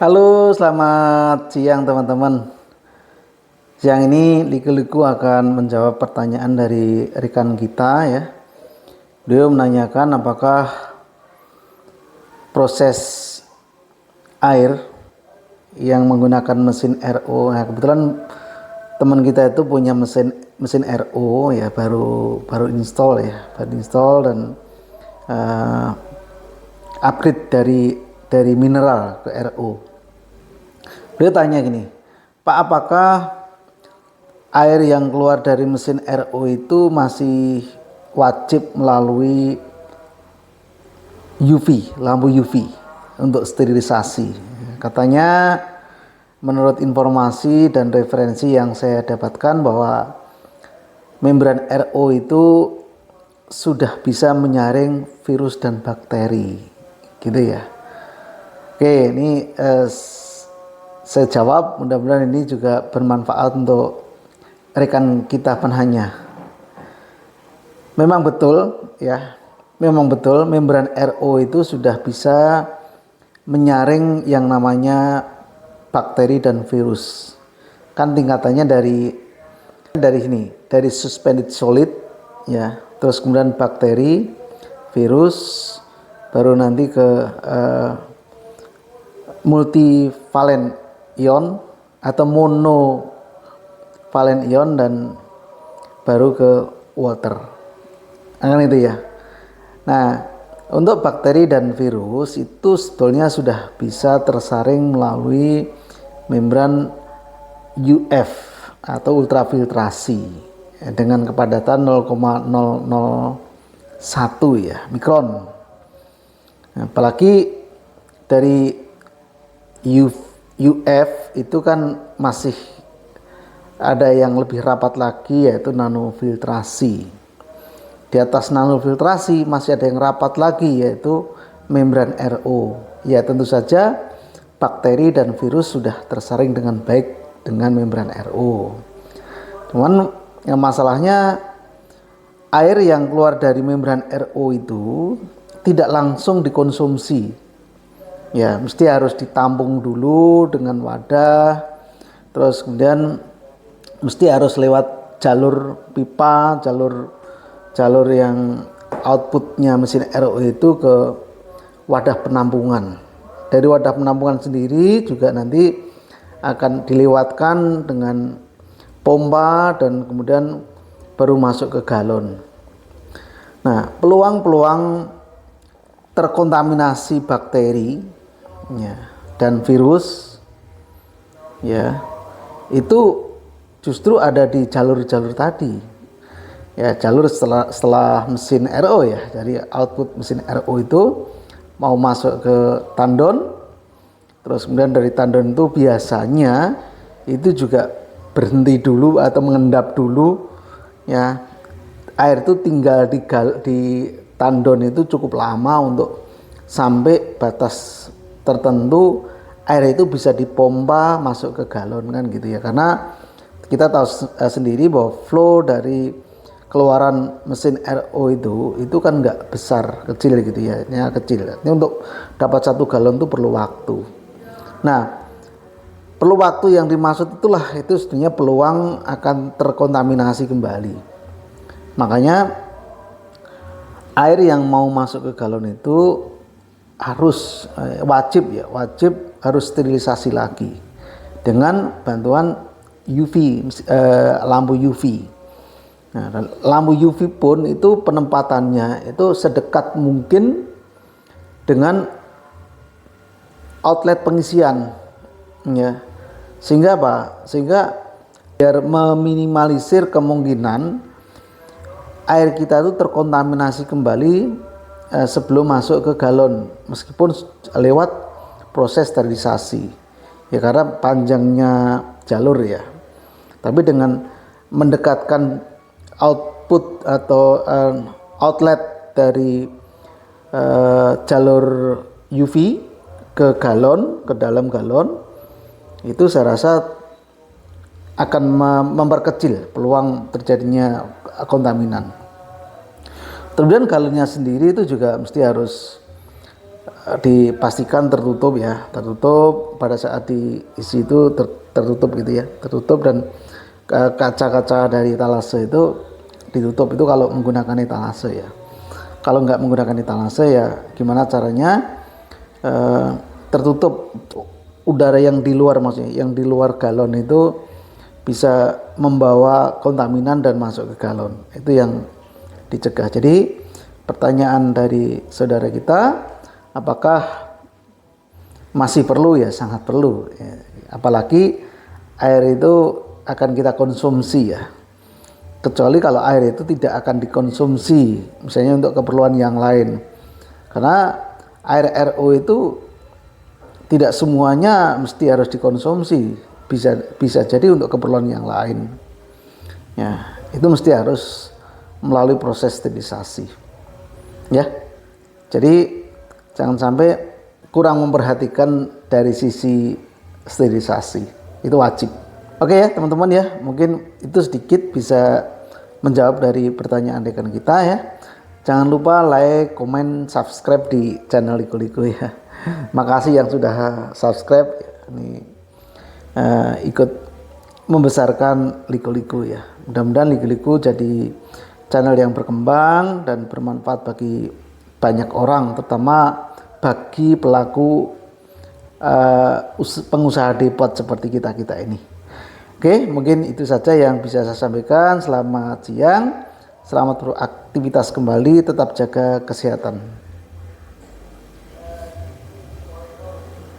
Halo, selamat siang teman-teman. Siang ini Liku-Liku akan menjawab pertanyaan dari rekan kita ya. Beliau menanyakan apakah proses air yang menggunakan mesin RO. Nah, kebetulan teman kita itu punya mesin RO ya, baru install dan upgrade dari mineral ke RO. Beliau tanya gini, Pak, apakah air yang keluar dari mesin RO itu masih wajib melalui lampu UV untuk sterilisasi? Katanya menurut informasi dan referensi yang saya dapatkan bahwa membran RO itu sudah bisa menyaring virus dan bakteri, gitu ya. Oke, ini saya jawab, mudah-mudahan ini juga bermanfaat untuk rekan kita penanya. Memang betul ya, membran RO itu sudah bisa menyaring yang namanya bakteri dan virus. Kan tingkatannya dari suspended solid ya, terus kemudian bakteri, virus, baru nanti ke multivalen ion atau monovalen ion, dan baru ke water. Kan itu ya. Nah, untuk bakteri dan virus itu sebetulnya sudah bisa tersaring melalui membran UF atau ultrafiltrasi dengan kepadatan 0,001 ya mikron. Nah, apalagi dari UF itu kan masih ada yang lebih rapat lagi, yaitu nanofiltrasi. Di atas nanofiltrasi masih ada yang rapat lagi, yaitu membran RO. Ya, tentu saja bakteri dan virus sudah tersaring dengan baik dengan membran RO. Cuman yang masalahnya air yang keluar dari membran RO itu tidak langsung dikonsumsi. Ya, mesti harus ditampung dulu dengan wadah, terus kemudian mesti harus lewat jalur pipa, jalur yang outputnya mesin RO itu ke wadah penampungan. Dari wadah penampungan sendiri juga nanti akan dilewatkan dengan pompa dan kemudian baru masuk ke galon. Nah, peluang terkontaminasi bakteri ya, dan virus ya, itu justru ada di jalur-jalur tadi ya, jalur setelah mesin RO ya. Jadi output mesin RO itu mau masuk ke tandon, terus kemudian dari tandon itu biasanya itu juga berhenti dulu atau mengendap dulu ya. Air itu tinggal di tandon itu cukup lama untuk sampai batas tertentu, air itu bisa dipompa masuk ke galon kan gitu ya. Karena kita tahu sendiri bahwa flow dari keluaran mesin RO itu kan nggak besar, kecil gitu ya, kecil. Ini untuk dapat 1 galon itu perlu waktu. Nah, perlu waktu yang dimaksud itulah itu sebenarnya peluang akan terkontaminasi kembali. Makanya air yang mau masuk ke galon itu harus wajib harus sterilisasi lagi dengan bantuan lampu UV. Nah, lampu UV pun itu penempatannya itu sedekat mungkin dengan outlet pengisian ya. Sehingga biar meminimalisir kemungkinan air kita itu terkontaminasi kembali sebelum masuk ke galon, meskipun lewat proses sterilisasi ya, karena panjangnya jalur ya. Tapi dengan mendekatkan output atau outlet dari jalur UV ke galon, ke dalam galon, itu saya rasa akan memperkecil peluang terjadinya kontaminan. Kemudian galonnya sendiri itu juga mesti harus dipastikan tertutup ya, tertutup pada saat diisi itu tertutup gitu ya, tertutup, dan kaca-kaca dari etalase itu ditutup. Itu kalau menggunakan etalase ya. Kalau nggak menggunakan etalase ya gimana caranya tertutup udara yang di luar, maksudnya yang di luar galon itu bisa membawa kontaminan dan masuk ke galon. Itu yang dicegah. Jadi pertanyaan dari saudara kita, apakah masih perlu? Ya sangat perlu ya. Apalagi air itu akan kita konsumsi ya, kecuali kalau air itu tidak akan dikonsumsi misalnya untuk keperluan yang lain, karena air RO itu tidak semuanya mesti harus dikonsumsi, bisa jadi untuk keperluan yang lain ya, itu mesti harus melalui proses sterilisasi ya. Jadi jangan sampai kurang memperhatikan dari sisi sterilisasi, itu wajib. Oke ya teman-teman ya, mungkin itu sedikit bisa menjawab dari pertanyaan rekan kita ya. Jangan lupa like, komen, subscribe di channel Liko-Liko ya. Makasih yang sudah subscribe, ini ikut membesarkan Liko-Liko ya. Mudah-mudahan Liko-Liko jadi channel yang berkembang dan bermanfaat bagi banyak orang, terutama bagi pelaku pengusaha depot seperti kita ini. Oke, mungkin itu saja yang bisa saya sampaikan. Selamat siang, selamat beraktivitas kembali, tetap jaga kesehatan.